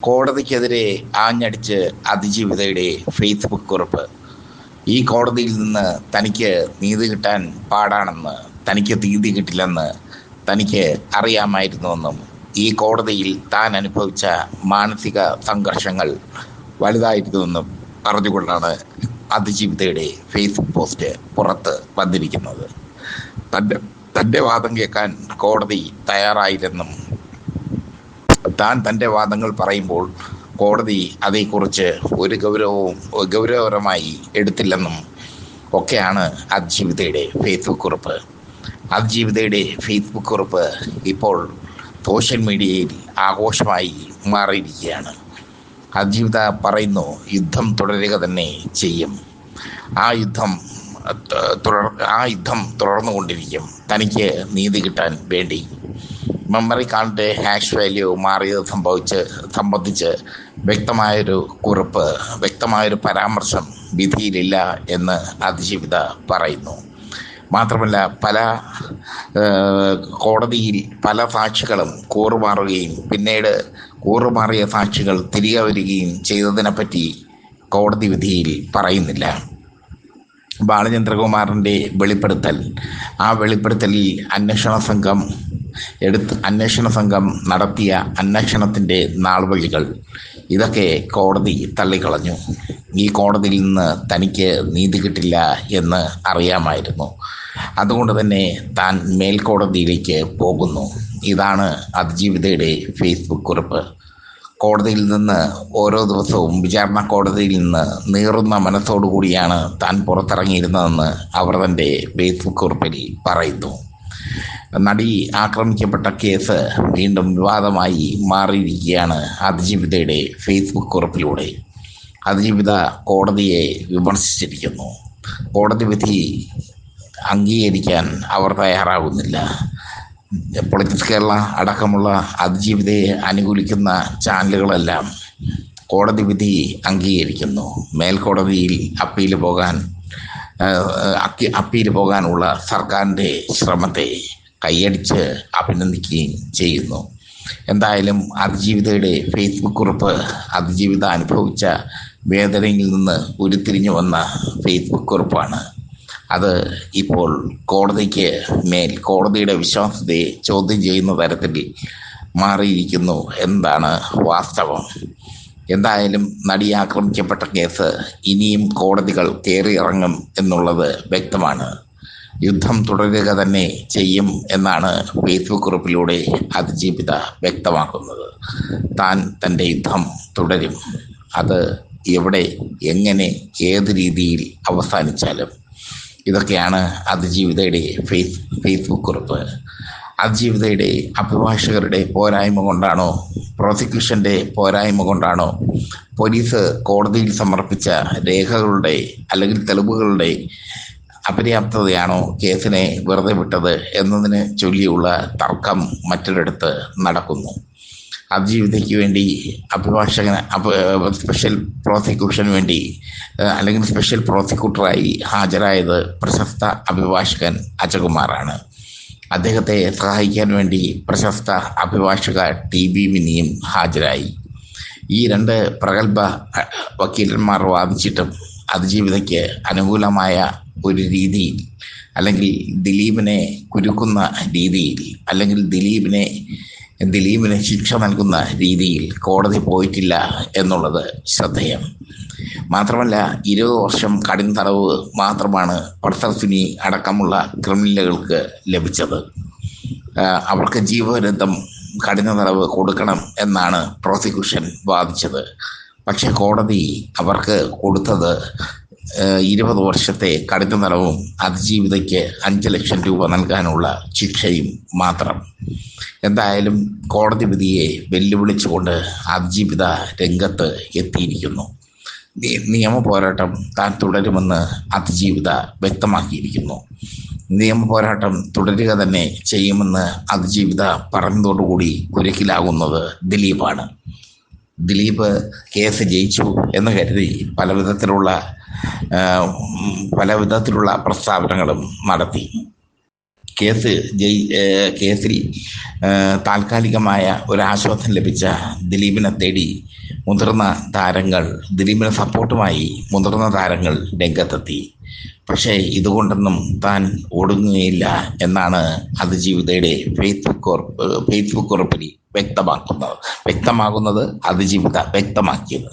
കോടതിക്കെതിരെ ആഞ്ഞടിച്ച് അതിജീവിതയുടെ ഫേസ്ബുക്ക് കുറിപ്പ്. ഈ കോടതിയിൽ നിന്ന് തനിക്ക് നീതി കിട്ടാൻ പാടാണെന്ന്, തനിക്ക് നീതി കിട്ടില്ലെന്ന് തനിക്ക് അറിയാമായിരുന്നുവെന്നും ഈ കോടതിയിൽ താൻ അനുഭവിച്ച മാനസിക സംഘർഷങ്ങൾ വലുതായിരുന്നുവെന്നും പറഞ്ഞുകൊണ്ടാണ് അതിജീവിതയുടെ ഫേസ്ബുക്ക് പോസ്റ്റ് പുറത്ത് വന്നിരിക്കുന്നത്. തൻ്റെ വാദം കേൾക്കാൻ കോടതി തയ്യാറായില്ലെന്നും താൻ തൻ്റെ വാദങ്ങൾ പറയുമ്പോൾ കോടതി അതേക്കുറിച്ച് ഒരു ഗൗരവകരമായി എടുത്തില്ലെന്നും ഒക്കെയാണ് അതിജീവിതയുടെ ഫേസ്ബുക്ക് കുറിപ്പ്. അതിജീവിതയുടെ ഫേസ്ബുക്ക് കുറിപ്പ് ഇപ്പോൾ സോഷ്യൽ മീഡിയയിൽ ആഘോഷമായി മാറിയിരിക്കുകയാണ്. അതിജീവിത പറയുന്നു, യുദ്ധം തുടരുക തന്നെ ചെയ്യും. ആ യുദ്ധം തുടർന്നുകൊണ്ടിരിക്കും, തനിക്ക് നീതി കിട്ടാൻ വേണ്ടി. മെമ്മറി കാർഡിൻ്റെ ഹാഷ് വാല്യൂ മാറിയത് സംബന്ധിച്ച് വ്യക്തമായൊരു പരാമർശം വിധിയിലില്ല എന്ന് അതിജീവിത പറയുന്നു. മാത്രമല്ല, കോടതിയിൽ പല സാക്ഷികളും കൂറുമാറുകയും പിന്നീട് കൂറുമാറിയ സാക്ഷികൾ തിരികെ വരികയും ചെയ്തതിനെപ്പറ്റി കോടതി വിധിയിൽ പറയുന്നില്ല. ബാലചന്ദ്രകുമാറിൻ്റെ വെളിപ്പെടുത്തൽ, ആ വെളിപ്പെടുത്തലിൽ അന്വേഷണ സംഘം നടത്തിയ അന്വേഷണത്തിൻ്റെ നാൾവഴികൾ, ഇതൊക്കെ കോടതി തള്ളിക്കളഞ്ഞു. ഈ കോടതിയിൽ നിന്ന് തനിക്ക് നീതി കിട്ടില്ല എന്ന് അറിയാമായിരുന്നു. അതുകൊണ്ട് തന്നെ താൻ മേൽക്കോടതിയിലേക്ക് പോകുന്നു. ഇതാണ് അതിജീവിതയുടെ ഫേസ്ബുക്ക് കുറിപ്പ്. കോടതിയിൽ നിന്ന് ഓരോ ദിവസവും വിചാരണ കോടതിയിൽ നിന്ന് നീറുന്ന മനസ്സോടുകൂടിയാണ് താൻ പുറത്തിറങ്ങിയിരുന്നതെന്ന് അവർ തൻ്റെ ഫേസ്ബുക്ക് കുറിപ്പിൽ പറയുന്നു. നടി ആക്രമിക്കപ്പെട്ട കേസ് വീണ്ടും വിവാദമായി മാറിയിരിക്കുകയാണ് അതിജീവിതയുടെ ഫേസ്ബുക്ക് കുറിപ്പിലൂടെ. അതിജീവിത കോടതിയെ വിമർശിച്ചിരിക്കുന്നു. കോടതി വിധി അംഗീകരിക്കാൻ അവർ തയ്യാറാകുന്നില്ല. പൊളിറ്റിക്സ് കേരള അടക്കമുള്ള അതിജീവിതയെ അനുകൂലിക്കുന്ന ചാനലുകളെല്ലാം കോടതി വിധി അംഗീകരിക്കുന്നു. മേൽക്കോടതിയിൽ അപ്പീൽ പോകാനുള്ള സർക്കാരിൻ്റെ ശ്രമത്തെ കൈയടിച്ച് അഭിനന്ദിക്കുകയും ചെയ്യുന്നു. എന്തായാലും അതിജീവിതയുടെ ഫേസ്ബുക്ക് കുറിപ്പ് അതിജീവിത അനുഭവിച്ച വേദനയിൽ നിന്ന് ഉരുത്തിരിഞ്ഞു വന്ന ഫേസ്ബുക്ക് കുറിപ്പാണ്. അത് ഇപ്പോൾ കോടതിയുടെ വിശ്വാസ്യതയെ ചോദ്യം ചെയ്യുന്ന തരത്തിൽ മാറിയിരിക്കുന്നു എന്നതാണ് വാസ്തവം. എന്തായാലും നടി ആക്രമിക്കപ്പെട്ട കേസ് ഇനിയും കോടതികൾ കയറിയിറങ്ങും എന്നുള്ളത് വ്യക്തമാണ്. യുദ്ധം തുടരുക തന്നെ ചെയ്യും എന്നാണ് ഫേസ്ബുക്ക് കുറിപ്പിലൂടെ അതിജീവിത വ്യക്തമാക്കുന്നത്. താൻ തൻ്റെ യുദ്ധം തുടരും. അത് എവിടെ, എങ്ങനെ, ഏത് രീതിയിൽ അവസാനിച്ചാലും. ഇതൊക്കെയാണ് അതിജീവിതയുടെ ഫേസ്ബുക്ക് കുറിപ്പ്. അതിജീവിതയുടെ അഭിഭാഷകരുടെ പോരായ്മ കൊണ്ടാണോ, പ്രോസിക്യൂഷൻ്റെ പോരായ്മ കൊണ്ടാണോ, പോലീസ് കോടതിയിൽ സമർപ്പിച്ച രേഖകളുടെ അല്ലെങ്കിൽ തെളിവുകളുടെ അപര്യാപ്തതയാണോ കേസിനെ വെറുതെ വിട്ടത് എന്നതിനെ ചൊല്ലിയുള്ള തർക്കം മറ്റൊരിടത്ത് നടക്കുന്നു. അതിജീവിതയ്ക്ക് വേണ്ടി സ്പെഷ്യൽ പ്രോസിക്യൂഷന് വേണ്ടി അല്ലെങ്കിൽ സ്പെഷ്യൽ പ്രോസിക്യൂട്ടറായി ഹാജരായത് പ്രശസ്ത അഭിഭാഷകൻ അജകുമാറാണ്. അദ്ദേഹത്തെ സഹായിക്കാൻ വേണ്ടി പ്രശസ്ത അഭിഭാഷക TB മിനിയും ഹാജരായി. ഈ രണ്ട് പ്രഗത്ഭ വക്കീലന്മാർ വാദിച്ചിട്ടും അതിജീവിതയ്ക്ക് അനുകൂലമായ ഒരു രീതിയിൽ, അല്ലെങ്കിൽ ദിലീപിനെ കുരുക്കുന്ന രീതിയിൽ, അല്ലെങ്കിൽ ദിലീപിന് ശിക്ഷ നൽകുന്ന രീതിയിൽ കോടതി പോയിട്ടില്ല എന്നുള്ളത് ശ്രദ്ധേയം. മാത്രമല്ല, 20 വർഷം കഠിന തടവ് മാത്രമാണ് പർസർസുനി അടക്കമുള്ള ക്രിമിനലുകൾക്ക് ലഭിച്ചത്. അവർക്ക് ജീവപര്യന്തം കഠിന തടവ് കൊടുക്കണം എന്നാണ് പ്രോസിക്യൂഷൻ വാദിച്ചത്. പക്ഷേ കോടതി അവർക്ക് കൊടുത്തത് 20 വർഷത്തെ കഠിന തടവും അതിജീവിതയ്ക്ക് 5 ലക്ഷം രൂപ നൽകാനുള്ള ശിക്ഷയും മാത്രം. എന്തായാലും കോടതി വിധിയെ വെല്ലുവിളിച്ചുകൊണ്ട് അതിജീവിത രംഗത്ത് എത്തിയിരിക്കുന്നു. നിയമ പോരാട്ടം താൻ തുടരുമെന്ന് അതിജീവിത വ്യക്തമാക്കിയിരിക്കുന്നു. നിയമ പോരാട്ടം തുടരുക തന്നെ ചെയ്യുമെന്ന് അതിജീവിത പറഞ്ഞതോടുകൂടി കുരുക്കിലാകുന്നത് ദിലീപാണ്. ദിലീപ് കേസ് ജയിച്ചു എന്ന് കരുതി പല വിധത്തിലുള്ള പ്രസ്താവനകളും നടത്തി. കേസ് കേസിൽ താൽക്കാലികമായ ഒരു ആശ്വാസം ലഭിച്ച ദിലീപിനെ തേടി മുതിർന്ന താരങ്ങൾ, ദിലീപിന് സപ്പോർട്ടുമായി മുതിർന്ന താരങ്ങൾ രംഗത്തെത്തി. പക്ഷേ ഇതുകൊണ്ടൊന്നും താൻ ഒടുങ്ങുകയില്ല എന്നാണ് അതിജീവിതയുടെ ഫേസ്ബുക്ക് കുറിപ്പിൽ വ്യക്തമാകുന്നത് അതിജീവിത വ്യക്തമാക്കിയത്.